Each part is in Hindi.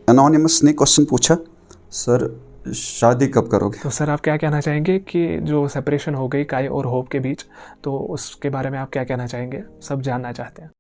एनोनिमस ने क्वेश्चन पूछा, सर शादी कब करोगे? तो सर आप क्या कहना चाहेंगे कि जो सेपरेशन हो गई काई और होप के बीच, तो उसके बारे में आप क्या कहना चाहेंगे? सब जानना चाहते हैं।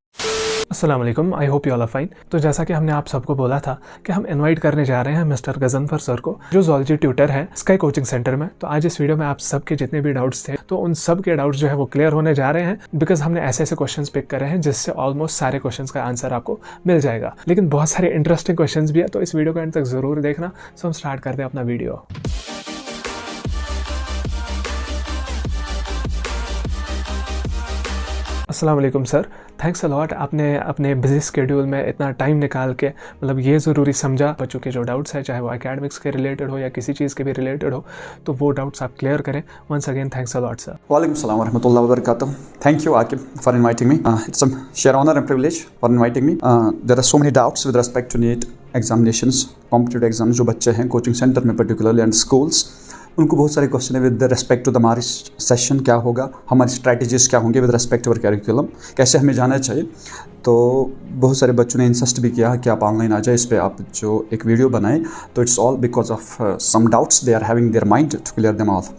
अस्सलाम वालेकुम, I hope you all are fine. तो जैसा कि हमने आप सबको बोला था कि हम इनवाइट करने जा रहे हैं मिस्टर गजनफर सर को, जो ज़ूलॉजी ट्यूटर है स्काई कोचिंग सेंटर में। तो आज इस वीडियो में आप सबके जितने भी डाउट्स थे, तो उन सब के डाउट्स जो है वो क्लियर होने जा रहे हैं, बिकॉज हमने ऐसे ऐसे क्वेश्चंस पिक करे हैं जिससे ऑलमोस्ट सारे क्वेश्चंस का आंसर आपको मिल जाएगा। लेकिन बहुत सारे इंटरेस्टिंग क्वेश्चंस भी है, तो इस वीडियो को एंड तक जरूर देखना। सो हम स्टार्ट करते हैं अपना वीडियो। अस्सलाम वालेकुम सर, थैंक्स अ लॉट। आपने अपने बिजी स्केड्यूल में इतना टाइम निकाल के मतलब ये ज़रूरी समझा बच्चों के जो डाउट्स है, चाहे वो एकेडमिक्स के रिलेटेड हो या किसी चीज़ के भी रिलेटेड हो, तो वो डाउट्स आप क्लियर करें। Once again thanks a lot sir. वालेकुम सलाम वरहमतुल्लाहि वबरकातुहू। Thank you, Akib, for inviting me. It's a sheer honor and privilege for inviting me. There are so many doubts with respect to NEET examinations, competitive exams जो बच्चे हैं कोचिंग सेंटर में पर्टिकुलरली एंड स्कूल्स, उनको बहुत सारे क्वेश्चन है विद रिस्पेक्ट टू द हमारी सेशन क्या होगा, हमारी स्ट्रैटेजीज क्या होंगे with respect to our curriculum, कैसे हमें जाना चाहिए। तो बहुत सारे बच्चों ने इंसिस्ट भी किया कि आप ऑनलाइन आ जाए, इस पर आप जो एक वीडियो बनाएं। तो it's all because of some doubts they are having their mind to clear them all.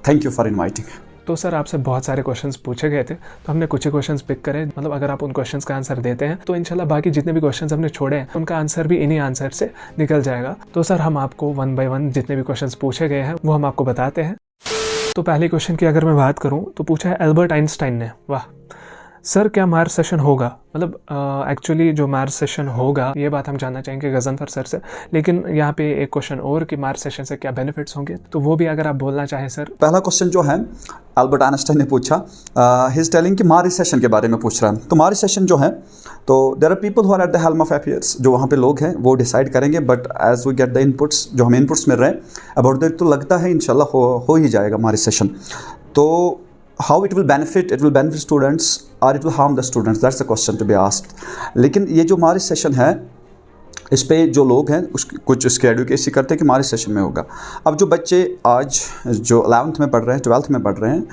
Thank you for inviting. तो सर आपसे बहुत सारे क्वेश्चंस पूछे गए थे, तो हमने कुछ ही क्वेश्चंस पिक करे। मतलब अगर आप उन क्वेश्चंस का आंसर देते हैं तो इंशाल्लाह बाकी जितने भी क्वेश्चंस हमने छोड़े हैं उनका आंसर भी इन्हीं आंसर से निकल जाएगा। तो सर हम आपको 1 बाय 1 जितने भी क्वेश्चंस पूछे गए हैं वो हम आपको बताते हैं। तो पहले क्वेश्चन की अगर मैं बात करूँ तो पूछा है एल्बर्ट आइंस्टाइन ने, वाह सर क्या मार्च सेशन होगा? मतलब एक्चुअली जो मार्च सेशन होगा ये बात हम जानना चाहेंगे गजनफर सर से, लेकिन यहाँ पे एक क्वेश्चन और कि मार्च सेशन से क्या बेनिफिट्स होंगे, तो वो भी अगर आप बोलना चाहें सर। पहला क्वेश्चन जो है एल्बर्ट आइंस्टाइन ने पूछा, ही इज टेलिंग कि मार्च सेशन के बारे में पूछ रहा है। तो मार्च सेशन जो है, तो there are people who are at the helm of affairs, जो वहाँ पे लोग हैं वो डिसाइड करेंगे। But as we get the inputs, जो हमें इनपुट्स मिल रहे हैं अबाउट दैट, तो लगता है इंशाल्लाह हो ही जाएगा मार्च सेशन। तो how it will benefit students or it will harm the students, that's the question to be asked. लेकिन ये जो मार्च सेशन है इस पे जो लोग हैं कुछ इसकी एडवोकेसी करते हैं कि हमारे सेशन में होगा। अब जो बच्चे आज जो 11th में पढ़ रहे हैं, 12th में पढ़ रहे हैं,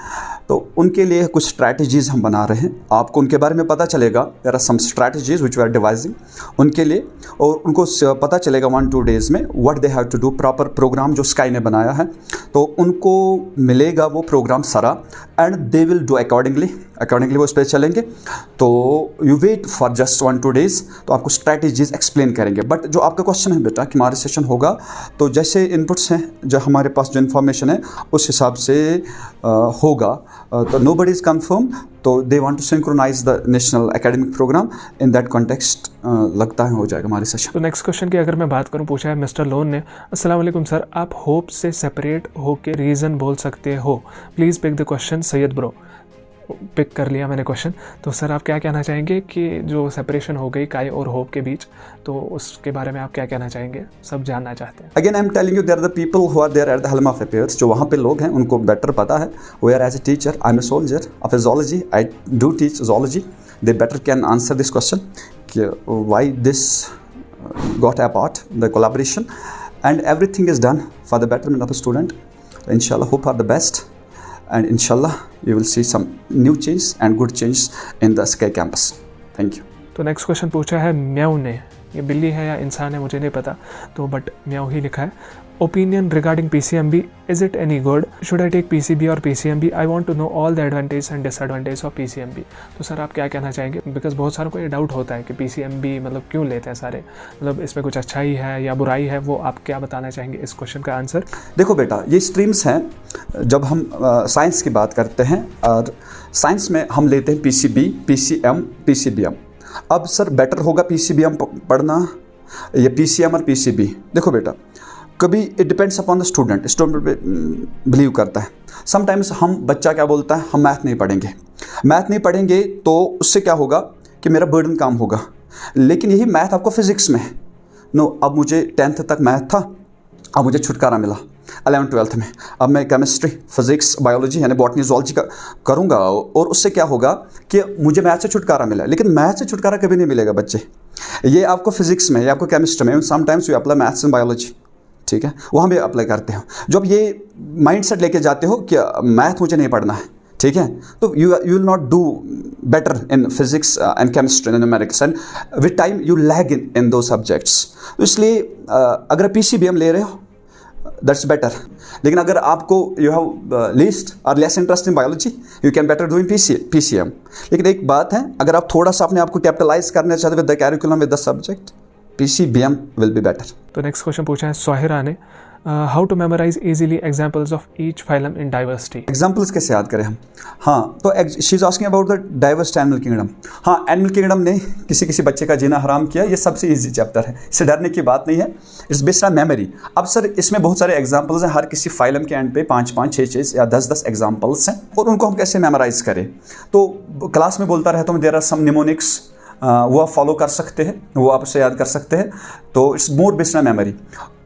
तो उनके लिए कुछ स्ट्रैटेजीज़ हम बना रहे हैं। आपको उनके बारे में पता चलेगा, there are some strategies which we are devising उनके लिए, और उनको पता चलेगा 1-2 डेज़ में what they have to do. Proper programme जो स्काई ने बनाया है, तो उनको मिलेगा वो प्रोग्राम सारा, and they will do accordingly वो इस पर चलेंगे। तो you wait for just 1-2 days, तो आपको स्ट्रैटेजीज़ एक्सप्लेन करेंगे। बट जो आपका क्वेश्चन है बेटा कि हमारे सेशन होगा, तो जैसे इनपुट्स हैं, जो हमारे पास जो इन्फॉर्मेशन है उस हिसाब से होगा। तो नो बडी इज़ कन्फर्म, तो they want to synchronise the national academic programme, in that context लगता है हो जाएगा हमारे सेशन। तो नेक्स्ट क्वेश्चन की अगर मैं बात करूं, पूछा है मिस्टर लोन ने, अस्सलाम वालेकुम सर, आप होप से सेपरेट होके रीज़न बोल सकते हो? Please pick the question. Syed bro, pick कर लिया मैंने क्वेश्चन। तो सर आप क्या कहना चाहेंगे कि जो सेपरेशन हो गई काई और होप के बीच, तो उसके बारे में आप क्या कहना चाहेंगे? सब जानना चाहते हैं। Again I am telling you, there are the people who are there at the helm of affairs, जो वहाँ पे लोग हैं उनको बेटर पता है। Whereas a teacher, I am a soldier of zoology, I do teach zoology, they better can answer this question कि why this got apart, the collaboration, and everything is done for the betterment of a student. Inshallah, hope are the best, and inshallah you will see some new change and good change in the Sky campus. Thank you. तो नेक्स्ट क्वेश्चन पूछा है म्याऊ ने, ये बिल्ली है या इंसान है मुझे नहीं पता, तो बट म्याऊ ही लिखा है। Opinion regarding PCMB, is it any good? Should I take PCB और PCMB? I want to know all the advantage and disadvantage of PCMB। तो सर आप क्या कहना चाहेंगे? बिकॉज बहुत सारों को ये डाउट होता है कि PCMB मतलब क्यों लेते हैं सारे, मतलब इसमें कुछ अच्छाई है या बुराई है, वो आप क्या बताना चाहेंगे इस क्वेश्चन का आंसर? देखो बेटा, ये स्ट्रीम्स हैं। जब हम साइंस की बात करते हैं, और साइंस में हम लेते हैं PCB, PCM, PCBM। अब सर बेटर होगा PCBM पढ़ना या PCM और PCB? देखो बेटा, कभी it depends upon the student believe करता है। समटाइम्स हम बच्चा क्या बोलता है, हम मैथ नहीं पढ़ेंगे तो उससे क्या होगा कि मेरा बर्डन कम होगा। लेकिन यही मैथ आपको फिजिक्स में है। नो, अब मुझे 10th तक मैथ था, अब मुझे छुटकारा मिला 11th-12th में। अब मैं केमिस्ट्री, फिजिक्स, बायोलॉजी यानी बॉटनी, ज़ूलॉजी का करूँगा, और उससे क्या होगा कि मुझे मैथ से छुटकारा मिला। लेकिन मैथ से छुटकारा कभी नहीं मिलेगा बच्चे, ये आपको फिजिक्स में या आपको केमिस्ट्री में, sometimes you apply maths and biology, ठीक है, वहाँ भी अप्लाई करते हो। जब ये माइंड सेट लेके जाते हो कि मैथ मुझे नहीं पढ़ना है, ठीक है। तो you will not do better in physics and chemistry and numerics, and with time you lag in two subjects. तो इसलिए अगर PCBM ले रहे हो दैट्स बेटर, लेकिन अगर आपको यू हैव लीस्ट और less interest in biology, you can better do in PCM। लेकिन एक बात है, अगर आप थोड़ा सा अपने आप को कैपिटलाइज करना चाहते with the curriculum with the subject, PCBM will be better. तो नेक्स्ट क्वेश्चन पूछा है स्वाहिरा ने, how to memorise easily examples of each phylum in diversity. Examples कैसे याद करें हम? हाँ, तो she is asking about the diverse animal kingdom. हाँ, एनिमल किंगडम ने किसी बच्चे का जीना हराम किया, ये सबसे इजी चैप्टर है, इससे डरने की बात नहीं है, इट्स बेस्ड ऑन मेमोरी। अब सर इसमें बहुत सारे एग्जाम्पल्स हैं, हर किसी फाइलम के एंड पे 5-5, 6-6 या 10-10 एग्जाम्पल्स हैं, और उनको हम कैसे मेमोराइज करें? तो क्लास में बोलता रहता हूँ देयर आर सम निमोनिक्स, वो आप फॉलो कर सकते हैं, वो आप उससे याद कर सकते हैं। तो it's more based on memory.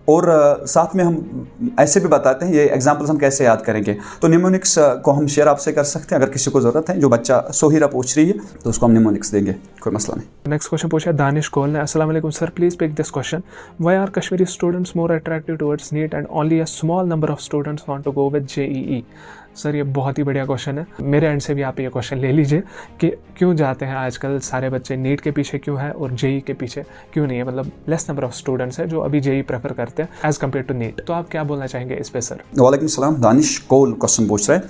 और साथ में हम ऐसे भी बताते हैं ये एग्जांपल्स हम कैसे याद करेंगे। तो निमोनिक्स को हम शेयर आपसे कर सकते हैं, अगर किसी को ज़रूरत है। जो बच्चा सोहिरा पूछ रही है तो उसको हम निमोनिक्स देंगे, कोई मसला नहीं। नेक्स्ट क्वेश्चन पूछा दानिश कोल ने, अस्सलाम वालेकुम sir, please pick this question, why are Kashmiri students more attractive towards NEET and only a small number of students want to go with JEE। Sir ये बहुत ही बढ़िया क्वेश्चन है, मेरे एंड से भी आप ये क्वेश्चन ले लीजिए कि क्यों जाते हैं आजकल सारे बच्चे नीट के पीछे क्यों है और JEE के पीछे क्यों नहीं है, मतलब लेस नंबर ऑफ स्टूडेंट्स है जो अभी JEE प्रेफर करते हैं एज कम्पेयर टू नीट। तो आप क्या बोलना चाहेंगे इस पे सर? वालेकुम सलाम, दानिश कोल क्वेश्चन पूछ रहे हैं।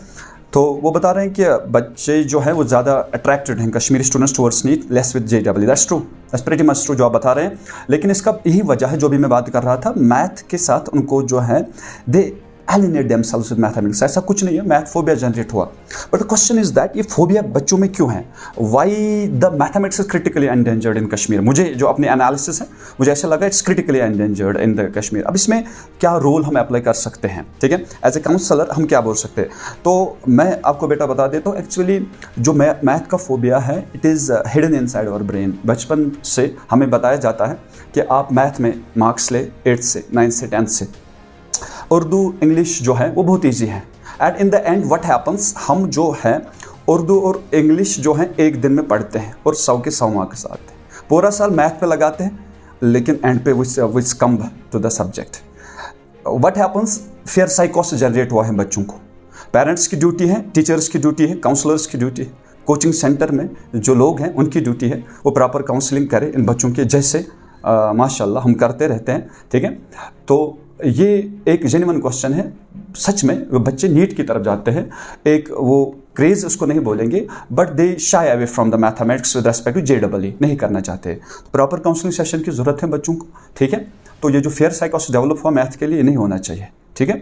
तो वो बता रहे हैं कि बच्चे जो है वो ज़्यादा अट्रैक्टेड हैं, Kashmiri students towards NEET, less with JEE। That's true, that's pretty much true जो आप बता रहे हैं। लेकिन इसका यही वजह है जो भी मैं बात कर रहा था, मैथ के साथ उनको जो है दे alienate themselves with mathematics। ऐसा कुछ नहीं है, मैथ फोबिया जनरेट हुआ। But the question is that ये फोबिया बच्चों में क्यों है? Why the mathematics is critically endangered in Kashmir? मुझे जो अपने एनालिसिस है मुझे ऐसा लगा it's critically endangered in the Kashmir. अब इसमें क्या रोल हम अप्लाई कर सकते हैं? ठीक है, एज ए काउंसलर हम क्या बोल सकते हैं? तो मैं आपको बेटा बता देता हूँ, एक्चुअली जो मैथ का फोबिया है it is hidden inside our brain. बचपन से हमें बताया जाता है कि आप मैथ में मार्क्स ले 8th से 9th से 10th से। उर्दू इंग्लिश जो है वो बहुत इजी है। And in the end what happens, हम जो है उर्दू और इंग्लिश जो है एक दिन में पढ़ते हैं और 100 के 100 मार्क्स आते हैं, पूरा साल मैथ पे लगाते हैं, लेकिन एंड पे which come to the subject. What happens, fear साइकोसिस जनरेट हुआ है बच्चों को। पेरेंट्स की ड्यूटी है, टीचर्स की ड्यूटी है, काउंसलर्स की ड्यूटी है, कोचिंग सेंटर में जो लोग हैं उनकी ड्यूटी है वो प्रॉपर काउंसलिंग करें इन बच्चों के, जैसे माशाल्लाह हम करते रहते हैं। ठीक है, तो ये एक जेन्युइन क्वेश्चन है। सच में वो बच्चे नीट की तरफ जाते हैं, एक वो क्रेज़ उसको नहीं बोलेंगे, but they shy away from the mathematics with respect to JEE, नहीं करना चाहते। तो प्रॉपर काउंसलिंग सेशन की ज़रूरत है बच्चों को। ठीक है, तो ये जो फेयर साइकोसिस डेवलप हुआ मैथ के लिए नहीं होना चाहिए। ठीक है,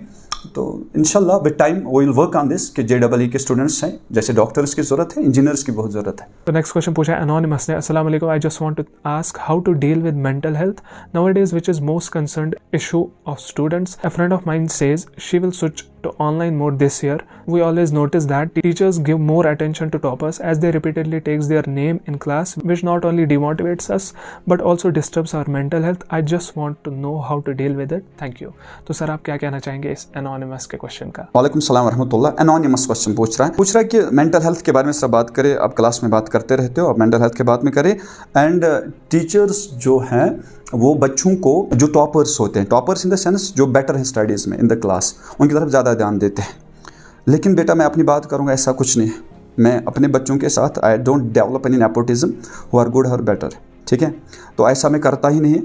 तो इंशाल्लाह with time we will work on this कि JEE के स्टूडेंट्स हैं, जैसे डॉक्टर्स की ज़रूरत है, इंजीनियर्स की बहुत ज़रूरत है। तो नेक्स्ट क्वेश्चन पूछा है एनोनिमस ने, अस्सलाम वालेकुम, I just want to ask how to deal with mental health nowadays which is most concerned issue of students. A friend of mine says she will switch to online mode this year. We always notice that teachers give more attention to toppers as they repeatedly takes their name in class, which not only demotivates us but also disturbs our mental health. I just want to know how to deal with it. Thank you. तो सर आप क्या कहना चाहेंगे इस एनोनिमस के क्वेश्चन का? वालेकुम सलाम रहमतुल्लाह। एनोनिमस क्वेश्चन पूछ रहा है कि मेंटल हेल्थ के बारे में सब बात करें, आप क्लास में बात करते रहते हो, आप मेंटल हेल्थ के बात में करें। एंड टीचर्स जो हैं वो बच्चों को, जो टॉपर्स होते हैं, टॉपर्स इन द सेंस जो बेटर हैं स्टडीज़ में इन द क्लास, उनकी तरफ ज़्यादा ध्यान देते हैं। लेकिन बेटा मैं अपनी बात करूँगा, ऐसा कुछ नहीं है। मैं अपने बच्चों के साथ I don't develop any nepotism who are good और बेटर। ठीक है, तो ऐसा मैं करता ही नहीं।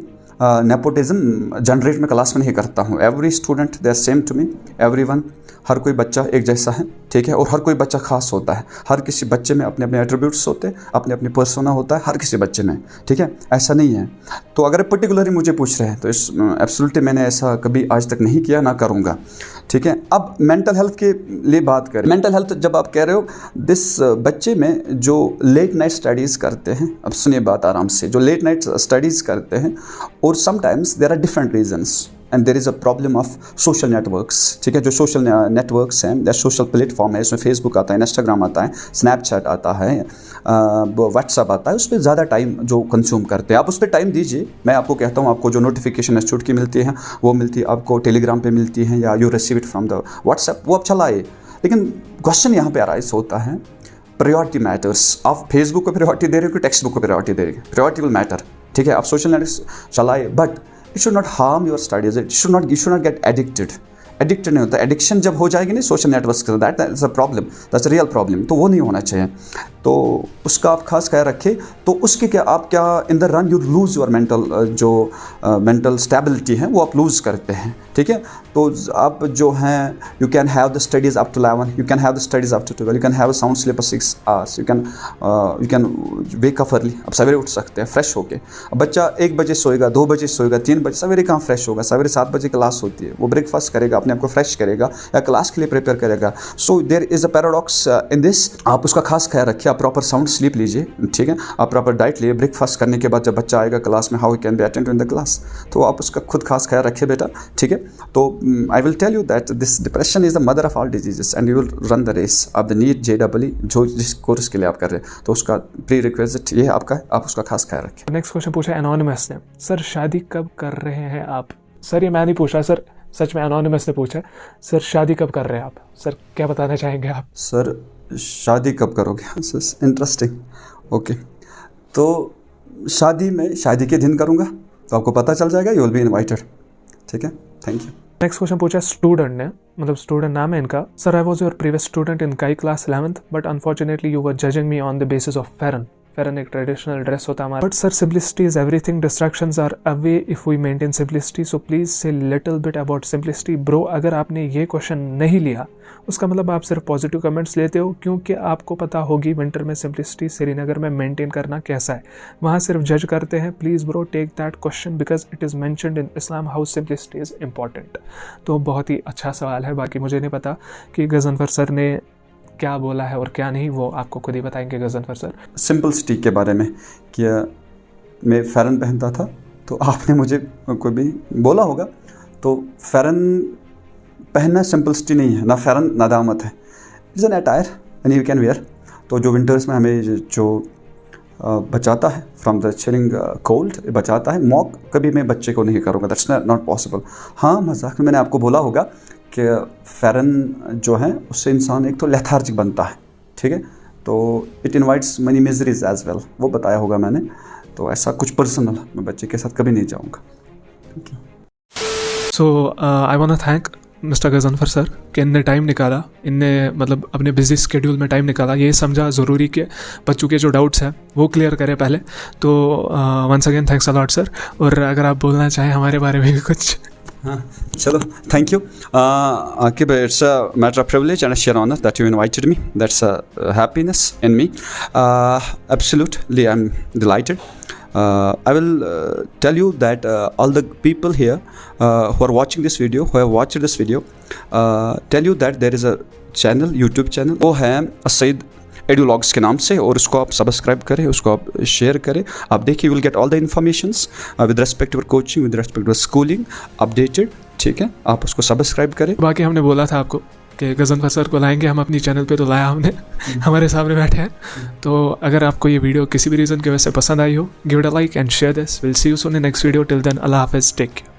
नेपोटिज्म जनरेट में क्लास में नहीं करता हूँ। Every student they are same to me, everyone, हर कोई बच्चा एक जैसा है। ठीक है, और हर कोई बच्चा खास होता है। हर किसी बच्चे में अपने अपने एट्रीब्यूट्स होते हैं, अपने अपने पर्सोना होता है हर किसी बच्चे में। ठीक है, ऐसा नहीं है। तो अगर पर्टिकुलरली मुझे पूछ रहे हैं तो इस एब्सोल्युटली मैंने ऐसा कभी आज तक नहीं किया, ना करूँगा। ठीक है, अब मेंटल हेल्थ के लिए बात करें। मेंटल हेल्थ जब आप कह रहे हो, दिस बच्चे में जो लेट नाइट स्टडीज़ करते हैं, अब सुनिए बात आराम से, जो लेट नाइट स्टडीज़ करते हैं, और sometimes there are different reasons and there is a problem of social networks. ठीक है, जो सोशल नेटवर्क्स हैं या सोशल प्लेटफॉर्म है, इसमें फेसबुक आता है, इंस्टाग्राम आता है, स्नैपचैट आता है, व्हाट्सअप आता है, उस पर ज़्यादा टाइम जो कंज्यूम करते हैं, आप उस पर टाइम दीजिए। मैं आपको कहता हूँ, आपको जो नोटिफिकेशन इंस्टीट्यूट की मिलती है वो मिलती है, आपको टेलीग्राम पे मिलती है, या you receive it from the WhatsApp, वो आप चलाए। लेकिन क्वेश्चन यहाँ पे अराइज होता है, प्रायोरिटी मैटर्स। आप फेसबुक को प्रायोरिटी दे रहे हो कि टेक्स्ट बुक को प्रायोरिटी दे रहे हो? Priority will matter. ठीक है, आप सोशल नेटवर्क चलाए, but it should not harm your studies. You should not get addicted. Addicted नहीं होता। एडिक्शन जब हो जाएगी नहीं सोशल नेटवर्क्स के, that is a problem, that's a real problem. तो वो नहीं होना चाहिए, तो उसका आप खास ख्याल रखें। तो उसके क्या आप क्या in the run you lose your mental जो मेंटल स्टेबिलिटी है वो आप लूज़ करते हैं, ठीक है। तो आप जो हैं you can have the studies up to 11, you can have the studies up to 12, you can have a sound sleep of 6 hours, you can wake up early, आप सवेरे उठ सकते हैं फ्रेश होके। अब बच्चा 1 बजे सोएगा, 2 बजे सोएगा, 3 बजे, सवेरे कहाँ फ्रेश होगा? सवेरे 7 बजे क्लास होती है, वो ब्रेकफास्ट करेगा, अपने आप को फ्रेश करेगा या क्लास के लिए प्रिपेयर करेगा। So there is a paradox in this. आप उसका खास ख्याल रखिए, आप प्रॉपर साउंड स्लीप लीजिए, ठीक है। आप प्रॉपर डाइट लिए, ब्रेकफास्ट करने के बाद जब बच्चा आएगा क्लास में, how he can be attend in the class, तो आप उसका खुद खास ख्याल रखिए बेटा, ठीक है। तो I will tell you that this depression is the mother of all diseases and you will run the race of the NEET JEE जो जिस कोर्स के लिए आप कर रहे हैं, तो उसका प्री रिक्वेजिट ये आपका है, आप उसका खास ख्याल रखिए। नेक्स्ट क्वेश्चन पूछा एनोनिमस ने, सर शादी कब कर रहे हैं आप? सर ये मैं नहीं पूछा सर, सच में एनोनिमस ने पूछा, सर शादी कब कर रहे हैं आप? सर क्या बताना चाहेंगे आप? सर शादी कब करोगे? Sir interesting, okay. तो शादी में शादी के दिन करूँगा, तो आपको पता चल जाएगा, यू विल बी इनवाइटेड, ठीक है। Thank you. नेक्स्ट क्वेश्चन पूछा स्टूडेंट ने, मतलब स्टूडेंट नाम है इनका, sir I was your previous student in काई class 11th but unfortunately you were judging me on the basis of pheran. फेरन एक ट्रेडिशनल ड्रेस होता है हमारा, but sir simplicity is everything, distractions are away if we maintain simplicity, so please say little bit about simplicity. Bro अगर आपने ये क्वेश्चन नहीं लिया उसका मतलब आप सिर्फ पॉजिटिव कमेंट्स लेते हो, क्योंकि आपको पता होगी विंटर में सिंपलिसिटी श्रीनगर में मेंटेन करना कैसा है, वहाँ सिर्फ जज करते हैं। Please bro take that question because it is mentioned in Islam how simplicity is important. तो बहुत ही अच्छा सवाल है, बाकी मुझे नहीं पता कि गज़नफर सर ने क्या बोला है और क्या नहीं, वो आपको खुद ही बताएंगे गज़नफर सर। सिंपलिसिटी के बारे में कि मैं फ़ेरन पहनता था, तो आपने मुझे कोई भी बोला होगा, तो फ़ेरन पहनना सिंपलिसिटी नहीं है, ना फ़ेरन ना दामत है, it's an attire and you can wear. तो जो विंटर्स में हमें जो बचाता है फ्रॉम द चिलिंग कोल्ड, बचाता है, मॉक कभी मैं बच्चे को नहीं करूँगा, दैट्स नॉट पॉसिबल। हाँ मजाक में मैंने आपको बोला होगा कि फ़ेरन जो है उससे इंसान एक तो लेथार्जिक बनता है, ठीक है, तो it invites many miseries as well, वो बताया होगा मैंने। तो ऐसा कुछ पर्सनल मैं बच्चे के साथ कभी नहीं जाऊँगा। Thank you. So I want to thank mister Ghazanfar sir कि इनने टाइम निकाला, इनने मतलब अपने बिजी स्केड्यूल में टाइम निकाला, ये समझा ज़रूरी कि बच्चों के जो डाउट्स हैं वो क्लियर करें पहले। तो once again thanks a lot sir. और अगर आप बोलना चाहें हमारे बारे में भी कुछ। हाँ चलो, thank you Akib, it's a matter of privilege and a sheer honor that you invited me. That's a happiness in me. Absolutely, I'm delighted. I will tell you that all the people here who are watching this video, who have watched this video, tell you that there is a channel, YouTube channel, वो है सईद एडुलॉग्स के नाम से, और उसको आप सब्सक्राइब करें, उसको आप शेयर करें, आप देखिए, you will get all the informations with respect to coaching, with respect to schooling updated, ठीक है। आप उसको सब्सक्राइब करें। बाकी हमने बोला था आपको कि गज़नफर सर को लाएंगे हम अपनी चैनल पे, तो लाया हमने, हमारे सामने बैठे हैं। तो अगर आपको ये वीडियो किसी भी रीज़न की वजह से पसंद आई हो, give it a like and share this. Will see you soon in next video. Till then Allah हाफिज़, टेक केयर।